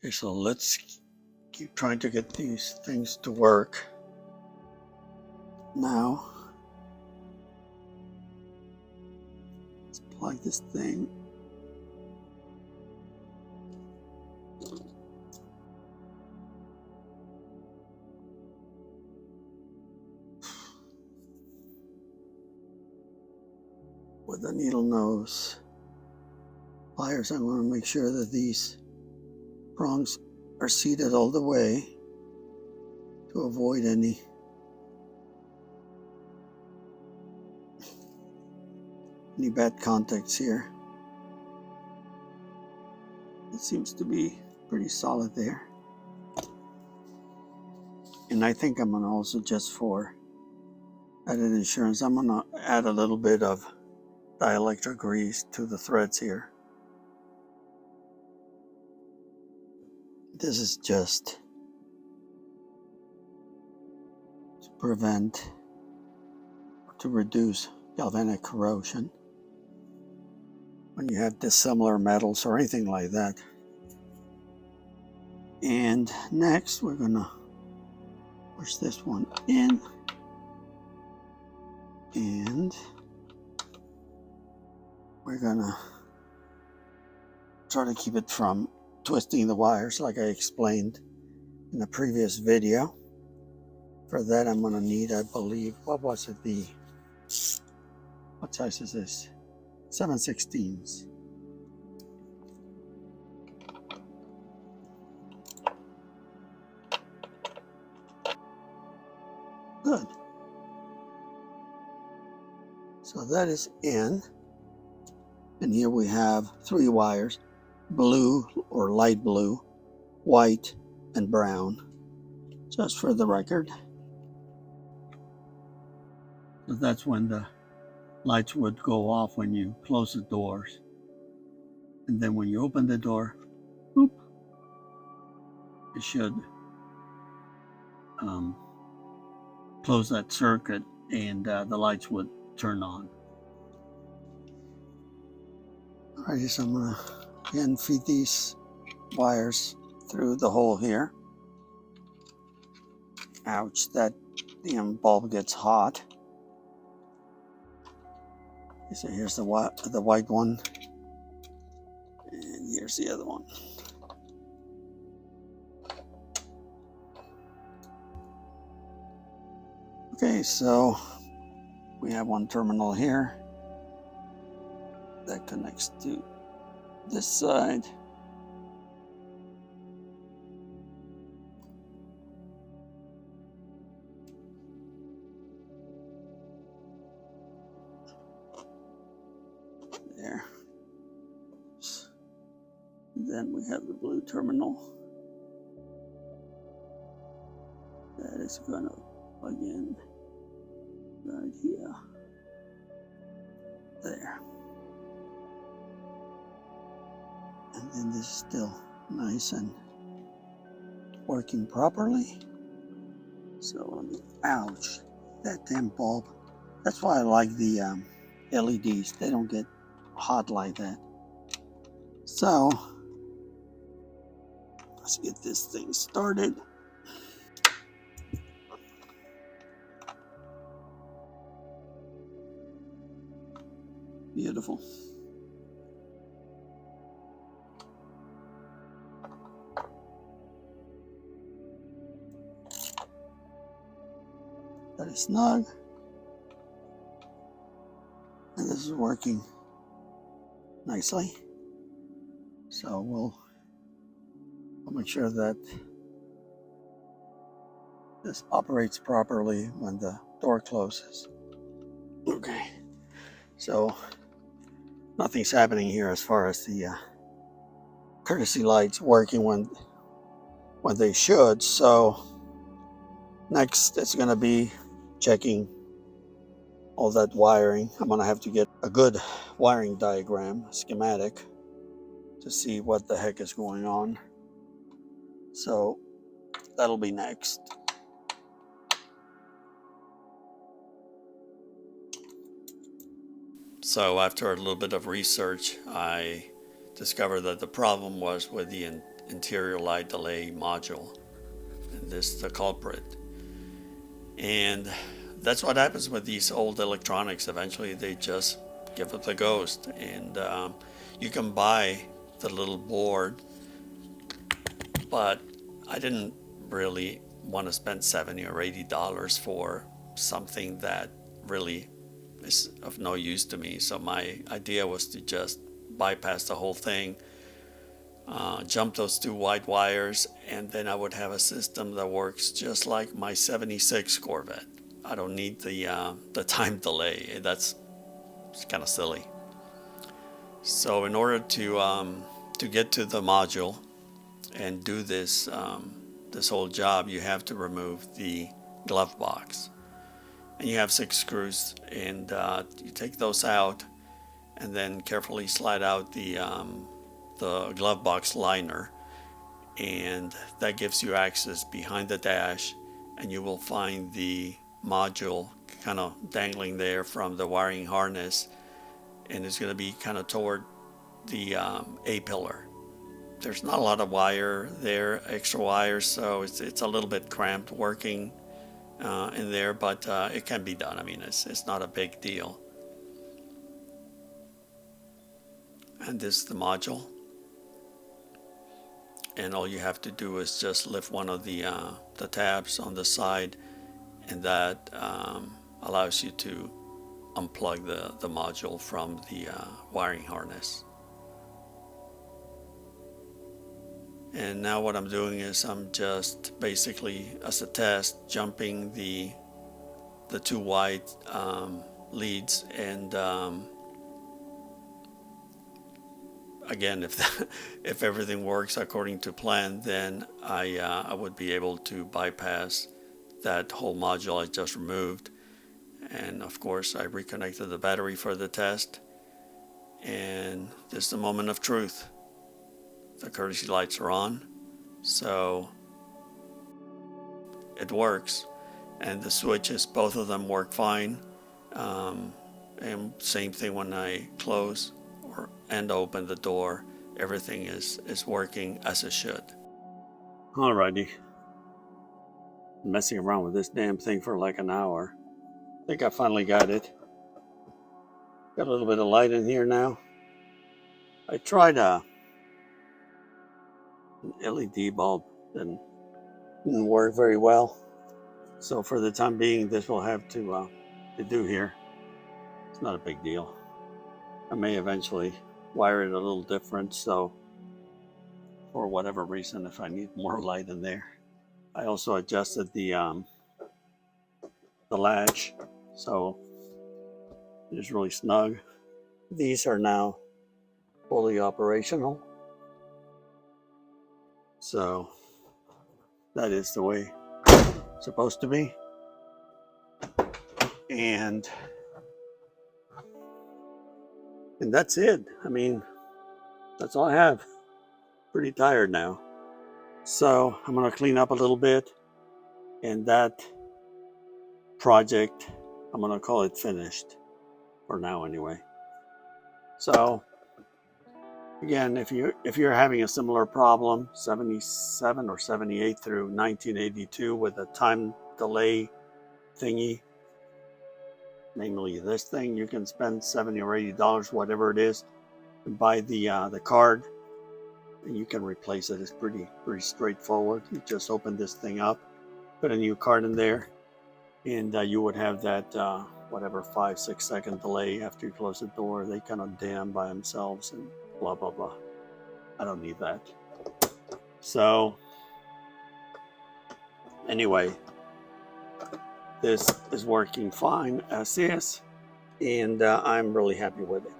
Okay, so let's keep trying to get these things to work. Now, let's plug this thing. With the needle nose pliers, I want to make sure that these prongs are seated all the way to avoid any bad contacts here. It seems to be pretty solid there. And I think I'm gonna also, just for added insurance, I'm gonna add a little bit of dielectric grease to the threads here. This is just to prevent or to reduce galvanic corrosion when you have dissimilar metals or anything like that. And next we're gonna push this one in, and we're gonna try to keep it from twisting the wires like I explained in the previous video. For that I'm gonna need, I believe, what was it, what size is this? 7/16. Good. So that is in, and here we have 3 wires: blue or light blue, white, and brown, just for the record. So that's when the lights would go off when you close the doors, and then when you open the door, boop, it should close that circuit, and the lights would turn on. Alrighty, so I'm gonna again feed these wires through the hole here. Ouch, that damn bulb gets hot. So here's the white one, and here's the other one. Okay, so we have one terminal here that connects to this side. There. Then we have the blue terminal that is going to plug in right here. There. And then this is still nice and working properly. So let me, ouch, that damn bulb. That's why I like the LEDs. They don't get hot like that. So let's get this thing started. Beautiful. That is snug. And this is working nicely. So I'll make sure that this operates properly when the door closes. Okay. So nothing's happening here as far as the courtesy lights working when they should. So next it's going to be checking all that wiring. I'm going to have to get a good wiring diagram, schematic, to see what the heck is going on. So that'll be next. So after a little bit of research, I discovered that the problem was with the interior light delay module. And this is the culprit. And that's what happens with these old electronics. Eventually they just give up the ghost. And you can buy the little board, but I didn't really want to spend $70 or $80 for something that really is of no use to me. So my idea was to just bypass the whole thing, jump those 2 white wires, and then I would have a system that works just like my '76 Corvette. I don't need the time delay. It's kind of silly. So in order to get to the module and do this this whole job, you have to remove the glove box, and you have 6 screws, and you take those out and then carefully slide out the glove box liner, and that gives you access behind the dash, and you will find the module kind of dangling there from the wiring harness, and it's going to be kind of toward the A-pillar. There's not a lot of wire there, extra wires, so it's a little bit cramped working in there, but it can be done. I mean, it's not a big deal. And this is the module, and all you have to do is just lift one of the tabs on the side, and that allows you to unplug the module from the wiring harness. And now what I'm doing is I'm just basically, as a test, jumping the 2 white leads, and again, if everything works according to plan, then I would be able to bypass that whole module I just removed. And of course I reconnected the battery for the test, and this is the moment of truth. The courtesy lights are on, so it works, and the switches, both of them work fine, and same thing when I close and open the door, everything is working as it should. Alrighty, messing around with this damn thing for like an hour. I think I finally got it. Got a little bit of light in here now. I tried an LED bulb, and didn't work very well, so for the time being this will have to do here. It's not a big deal. I may eventually wire it a little different, so for whatever reason, if I need more light in there. I also adjusted the latch, so it's really snug. These are now fully operational, so that is the way it's supposed to be. And that's it. I mean, that's all I have. Pretty tired now, so I'm gonna clean up a little bit, and that project, I'm gonna call it finished for now anyway. So again, if you're having a similar problem, 77 or 78 through 1982 with a time delay thingy, namely this thing, you can spend $70 or $80, whatever it is, and buy the card, and you can replace it. It's pretty straightforward. You just open this thing up, put a new card in there, and you would have that whatever 5-6 second delay after you close the door. They kind of dim by themselves and blah blah blah. I don't need that. So anyway, this is working fine as is, and I'm really happy with it.